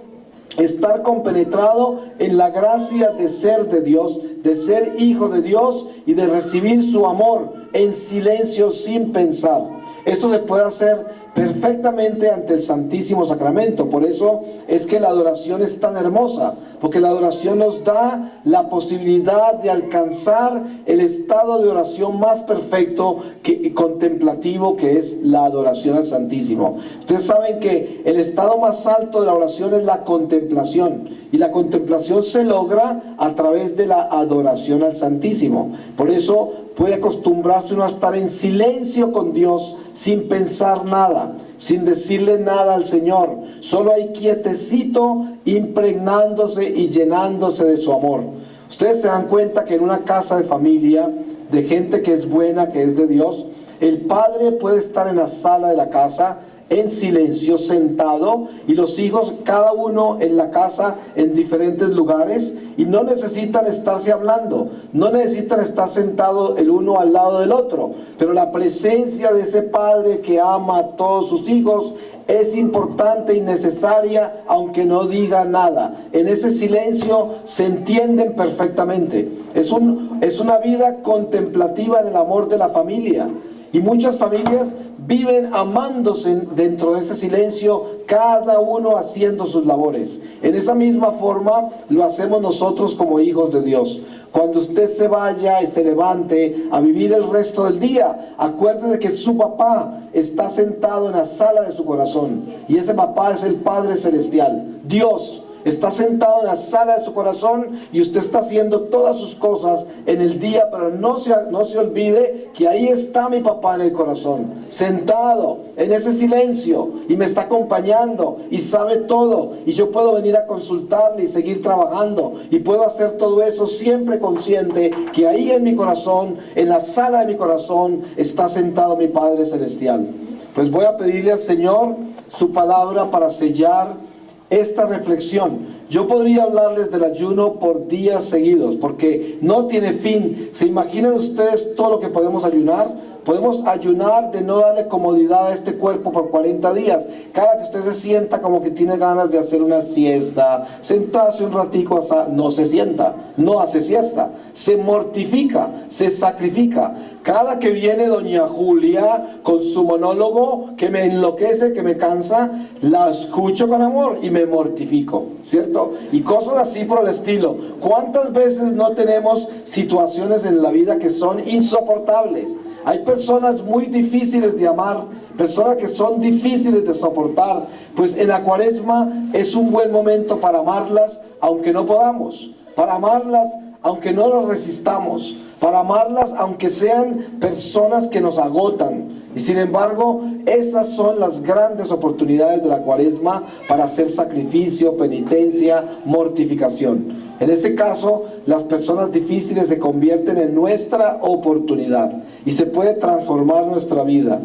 estar compenetrado en la gracia de ser de Dios, de ser hijo de Dios y de recibir su amor en silencio sin pensar. Esto se puede hacer perfectamente ante el Santísimo Sacramento. Por eso es que la adoración es tan hermosa, porque la adoración nos da la posibilidad de alcanzar el estado de oración más perfecto y contemplativo, que es la adoración al Santísimo. Ustedes saben que el estado más alto de la oración es la contemplación, y la contemplación se logra a través de la adoración al Santísimo. Por eso puede acostumbrarse uno a estar en silencio con Dios, sin pensar nada, sin decirle nada al Señor, solo ahí quietecito, impregnándose y llenándose de su amor. Ustedes se dan cuenta que en una casa de familia, de gente que es buena, que es de Dios, el padre puede estar en la sala de la casa, en silencio, sentado, y los hijos, cada uno en la casa, en diferentes lugares, y no necesitan estarse hablando, no necesitan estar sentados el uno al lado del otro, pero la presencia de ese padre que ama a todos sus hijos es importante y necesaria, aunque no diga nada. En ese silencio se entienden perfectamente. Es una vida contemplativa en el amor de la familia. Y muchas familias viven amándose dentro de ese silencio, cada uno haciendo sus labores. En esa misma forma lo hacemos nosotros como hijos de Dios. Cuando usted se vaya y se levante a vivir el resto del día, acuérdese que su papá está sentado en la sala de su corazón, y ese papá es el Padre Celestial, Dios. Está sentado en la sala de su corazón, y usted está haciendo todas sus cosas en el día, pero no se olvide que ahí está mi papá en el corazón, sentado en ese silencio, y me está acompañando y sabe todo, y yo puedo venir a consultarle y seguir trabajando, y puedo hacer todo eso siempre consciente que ahí en mi corazón, en la sala de mi corazón, está sentado mi Padre Celestial. Pues voy a pedirle al Señor su palabra para sellar esta reflexión. Yo podría hablarles del ayuno por días seguidos, porque no tiene fin. ¿Se imaginan ustedes todo lo que podemos ayunar? Podemos ayunar de no darle comodidad a este cuerpo por 40 días. Cada que usted se sienta como que tiene ganas de hacer una siesta, sentarse un ratico, no se sienta, no hace siesta, se mortifica, se sacrifica. Cada que viene doña Julia con su monólogo que me enloquece, que me cansa, la escucho con amor y me mortifico, ¿cierto? Y cosas así por el estilo. ¿Cuántas veces no tenemos situaciones en la vida que son insoportables? Hay personas muy difíciles de amar, personas que son difíciles de soportar. Pues en la cuaresma es un buen momento para amarlas, aunque no podamos, para amarlas aunque no las resistamos, para amarlas aunque sean personas que nos agotan. Y sin embargo, esas son las grandes oportunidades de la cuaresma para hacer sacrificio, penitencia, mortificación. En ese caso, las personas difíciles se convierten en nuestra oportunidad y se puede transformar nuestra vida.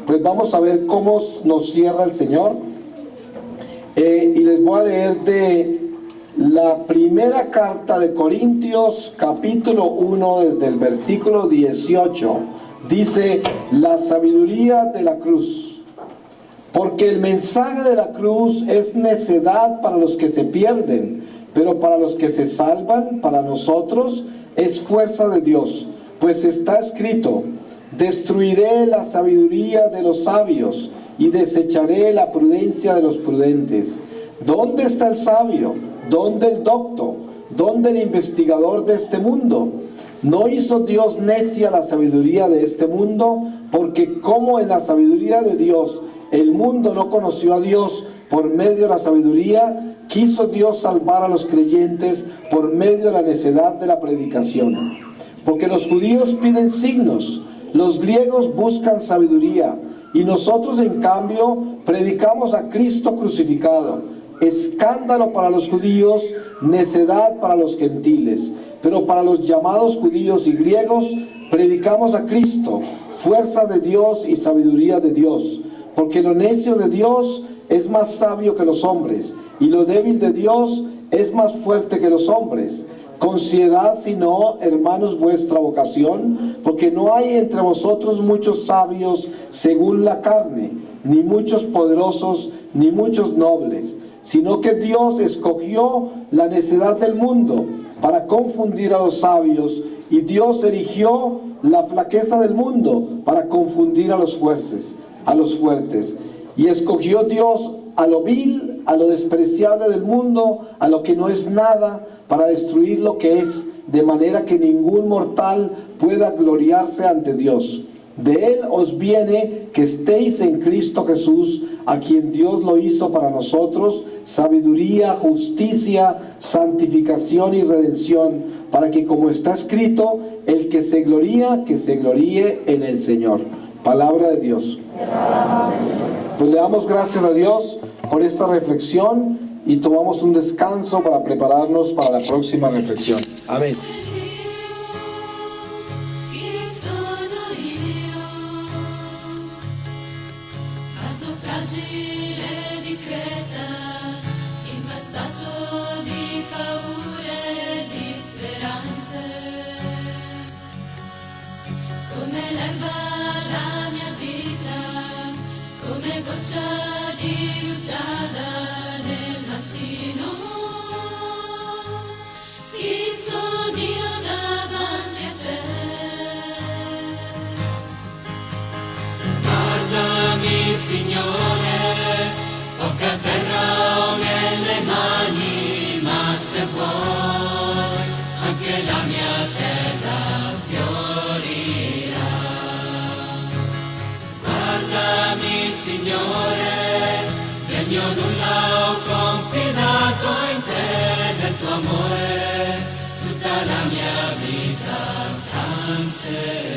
pues vamos a ver cómo nos cierra el Señor. Y les voy a leer de la primera carta de Corintios, capítulo 1, desde el versículo 18. Dice: la sabiduría de la cruz. Porque el mensaje de la cruz es necedad para los que se pierden, pero para los que se salvan, para nosotros, es fuerza de Dios. Pues está escrito: destruiré la sabiduría de los sabios y desecharé la prudencia de los prudentes. ¿Dónde está el sabio? ¿Dónde el docto? ¿Dónde el investigador de este mundo? ¿No hizo Dios necia la sabiduría de este mundo? Porque como en la sabiduría de Dios el mundo no conoció a Dios por medio de la sabiduría, quiso Dios salvar a los creyentes por medio de la necedad de la predicación. Porque los judíos piden signos, los griegos buscan sabiduría, y nosotros en cambio predicamos a Cristo crucificado, escándalo para los judíos, necedad para los gentiles. Pero para los llamados judíos y griegos predicamos a Cristo, fuerza de Dios y sabiduría de Dios. Porque lo necio de Dios es más sabio que los hombres, y lo débil de Dios es más fuerte que los hombres. Considerad, si no, hermanos, vuestra vocación, porque no hay entre vosotros muchos sabios según la carne, ni muchos poderosos, ni muchos nobles, sino que Dios escogió la necedad del mundo para confundir a los sabios, y Dios eligió la flaqueza del mundo para confundir a los fuertes. Y escogió Dios a lo vil, a lo despreciable del mundo, a lo que no es nada, para destruir lo que es, de manera que ningún mortal pueda gloriarse ante Dios. De Él os viene que estéis en Cristo Jesús, a quien Dios lo hizo para nosotros, sabiduría, justicia, santificación y redención, para que, como está escrito, el que se gloría, que se gloríe en el Señor. Palabra de Dios. Pues le damos gracias a Dios por esta reflexión y tomamos un descanso para prepararnos para la próxima reflexión. Amén. Goccia di rugiada nel mattino, chi sono io davanti a te? Guardami, Signore, tocca a terra o nelle mani, ma se vuoi anche la mia terra fiorirà. Guardami, Signore, del mio nulla ho confidato in te, del tuo amore tutta la mia vita canterò.